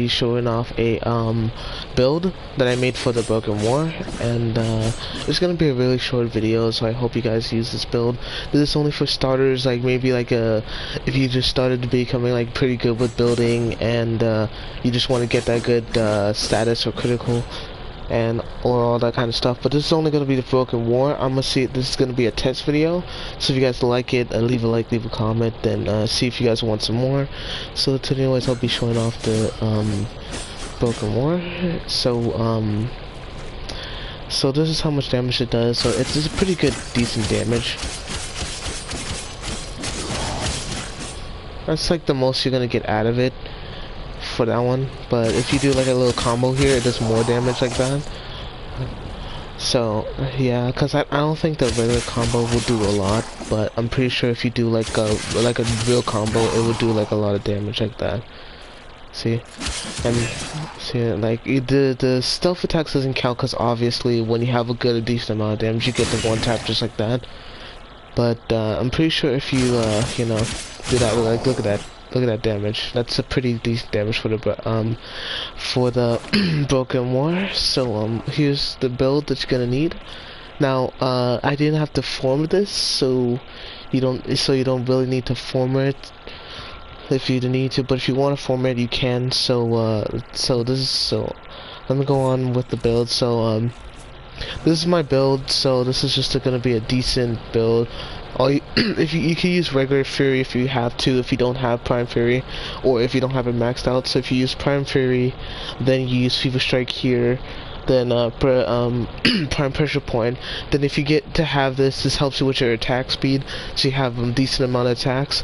showing off a build that I made for the Broken War, and it's gonna be a really short video, so I hope you guys use this build. This is only for starters, like maybe like if you just started becoming like pretty good with building, and you just want to get that good status or critical and or all that kind of stuff. But this is only going to be the Broken War. I'm gonna see this is going to be a test video, so if you guys like it, leave a like, leave a comment, then see if you guys want some more. So today, anyways, I'll be showing off the Broken War. So this is how much damage it does. So it's a pretty good, decent damage. That's like the most you're gonna get out of it for that one, but if you do like a little combo here, it does more damage like that. So yeah, because I don't think the regular combo will do a lot, but I'm pretty sure if you do like a real combo, it will do like a lot of damage like that. See, and see, like the stealth attacks doesn't count because obviously when you have a decent amount of damage, you get the one tap just like that. But I'm pretty sure if you you know, do that, like look at that damage. That's a pretty decent damage for the Broken War. So here's the build that you're gonna need. Now I didn't have to form this, so you don't really need to form it if you need to. But if you want to form it, you can. So let me go on with the build. So this is my build. So this is just gonna be a decent build. If you can use regular Fury if you have to, if you don't have Prime Fury, or if you don't have it maxed out. So if you use Prime Fury, then you use Fever Strike here, then Prime Pressure Point. Then if you get to have this helps you with your attack speed, so you have a decent amount of attacks.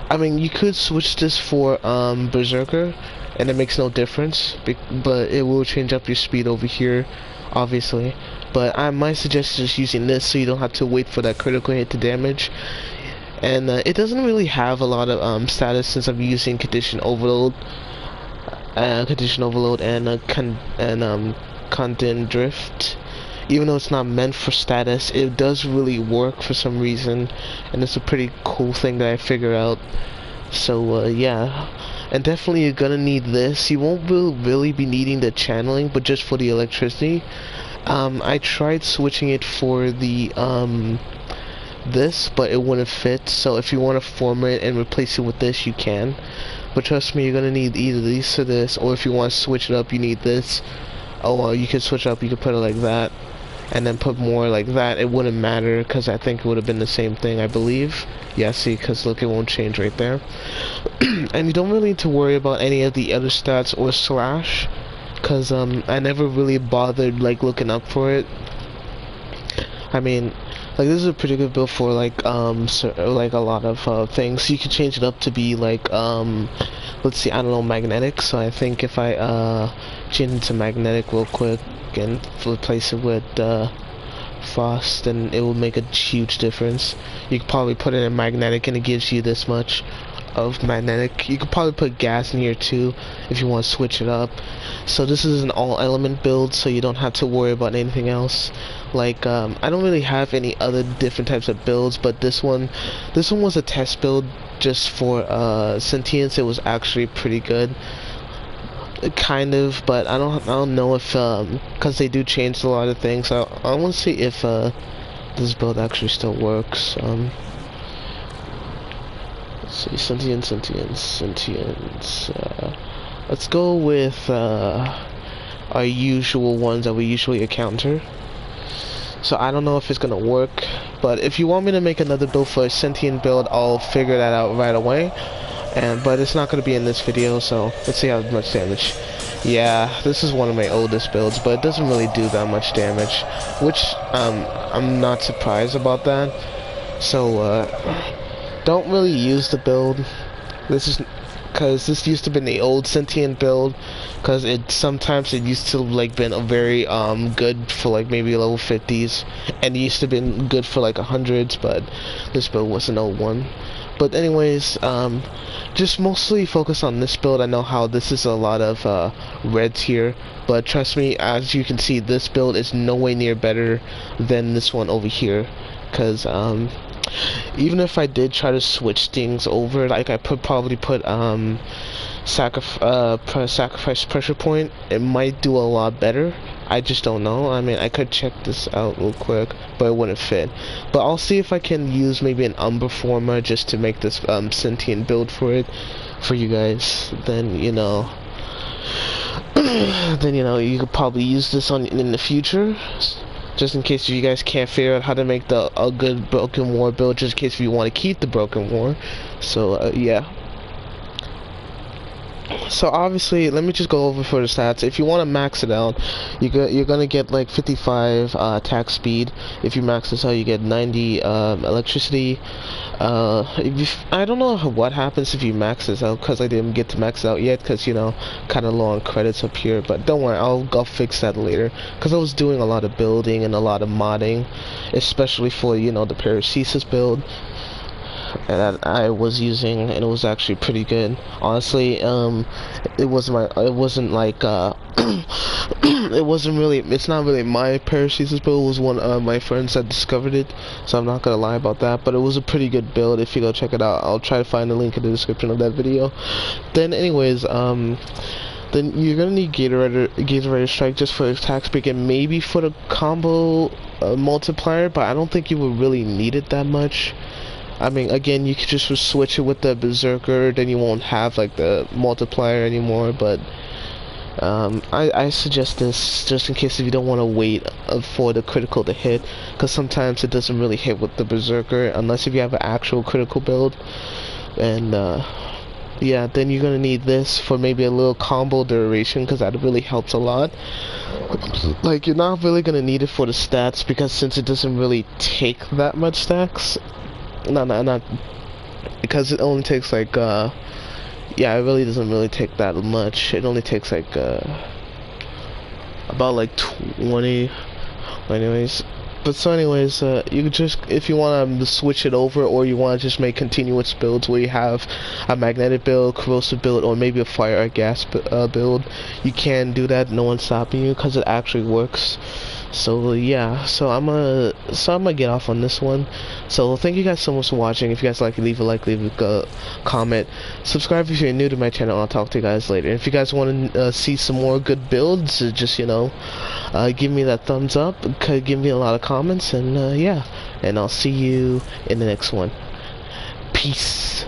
I mean, you could switch this for Berserker, and it makes no difference, but it will change up your speed over here, obviously. But my suggestion is using this so you don't have to wait for that critical hit to damage. And it doesn't really have a lot of status since I'm using Condition Overload, and Content Drift. Even though it's not meant for status, it does really work for some reason, and it's a pretty cool thing that I figured out. So yeah. And definitely you're gonna need this. You won't really be needing the channeling, but just for the electricity. I tried switching it for the this, but it wouldn't fit. So if you want to form it and replace it with this, you can. But trust me, you're gonna need either these or this, or if you want to switch it up, you need this. Oh, well, you can switch up. You can put it like that, and then put more like that. It wouldn't matter because I think it would have been the same thing, I believe. Yeah, see, because look, it won't change right there. And you don't really need to worry about any of the other stats or slash, because I never really bothered like looking up for it. I mean, like this is a pretty good build for like like a lot of things. You can change it up to be like let's see, I don't know, magnetic. So I think if I change it to magnetic real quick and replace it with frost, then it will make a huge difference. You could probably put it in magnetic and it gives you this much of magnetic. You could probably put gas in here too if you want to switch it up. So this is an all element build, so you don't have to worry about anything else. Like I don't really have any other different types of builds, but this one was a test build just for sentience. It was actually pretty good, kind of, but I don't know if because they do change a lot of things. I want to see if this build actually still works. Let's see, sentience. Let's go with our usual ones that we usually encounter. So I don't know if it's gonna work, but if you want me to make another build for a sentient build, I'll figure that out right away. But it's not gonna be in this video, so let's see how much damage. Yeah, this is one of my oldest builds, but it doesn't really do that much damage, which I'm not surprised about that. So don't really use the build. This is because this used to be the old sentient build, because sometimes it used to like been a very good for like maybe level 50s, and it used to been good for like 100s, but this build was an old one. But anyways, just mostly focus on this build. I know how this is a lot of reds here, but trust me, as you can see, this build is no way near better than this one over here, because even if I did try to switch things over, like I probably put sacrifice pressure point, it might do a lot better. I just don't know. I mean, I could check this out real quick, but it wouldn't fit. But I'll see if I can use maybe an Umber former just to make this sentient build for it, for you guys. Then then you could probably use this on in the future, just in case if you guys can't figure out how to make a good Broken War build, just in case if you want to keep the Broken War. So yeah. So obviously, let me just go over for the stats. If you want to max it out, you're gonna get like 55 attack speed. If you max this out, you get 90 electricity. I don't know what happens if you max this out, because I didn't get to max it out yet, because kind of low on credits up here. But don't worry, I'll fix that later, because I was doing a lot of building and a lot of modding, especially for the Paracesis build that I was using, and it was actually pretty good. Honestly, it wasn't like it's not really my Paracesis build. It was one of my friends that discovered it, so I'm not gonna lie about that. But it was a pretty good build. If you go check it out, I'll try to find the link in the description of that video. Then anyways, then you're gonna need Gatorade Strike just for attack speed and maybe for the combo multiplier, but I don't think you would really need it that much. I mean, again, you could just switch it with the Berserker, then you won't have like the multiplier anymore. But I suggest this just in case if you don't want to wait for the critical to hit, because sometimes it doesn't really hit with the Berserker unless if you have an actual critical build. And yeah, then you're gonna need this for maybe a little combo duration, because that really helps a lot. Like, you're not really gonna need it for the stats, because since it doesn't really take that much stacks. Not because it only takes like yeah, it really doesn't really take that much. It only takes like about like 20. Anyways, but so anyways, you could just, if you want to switch it over, or you want to just make continuous builds where you have a magnetic build, corrosive build, or maybe a fire or gas build, you can do that. No one's stopping you, because it actually works. So yeah, so I'm gonna get off on this one. So thank you guys so much for watching. If you guys like it, leave a like, leave a comment, subscribe if you're new to my channel. I'll talk to you guys later. If you guys want to see some more good builds, just give me that thumbs up, give me a lot of comments, and yeah, and I'll see you in the next one. Peace.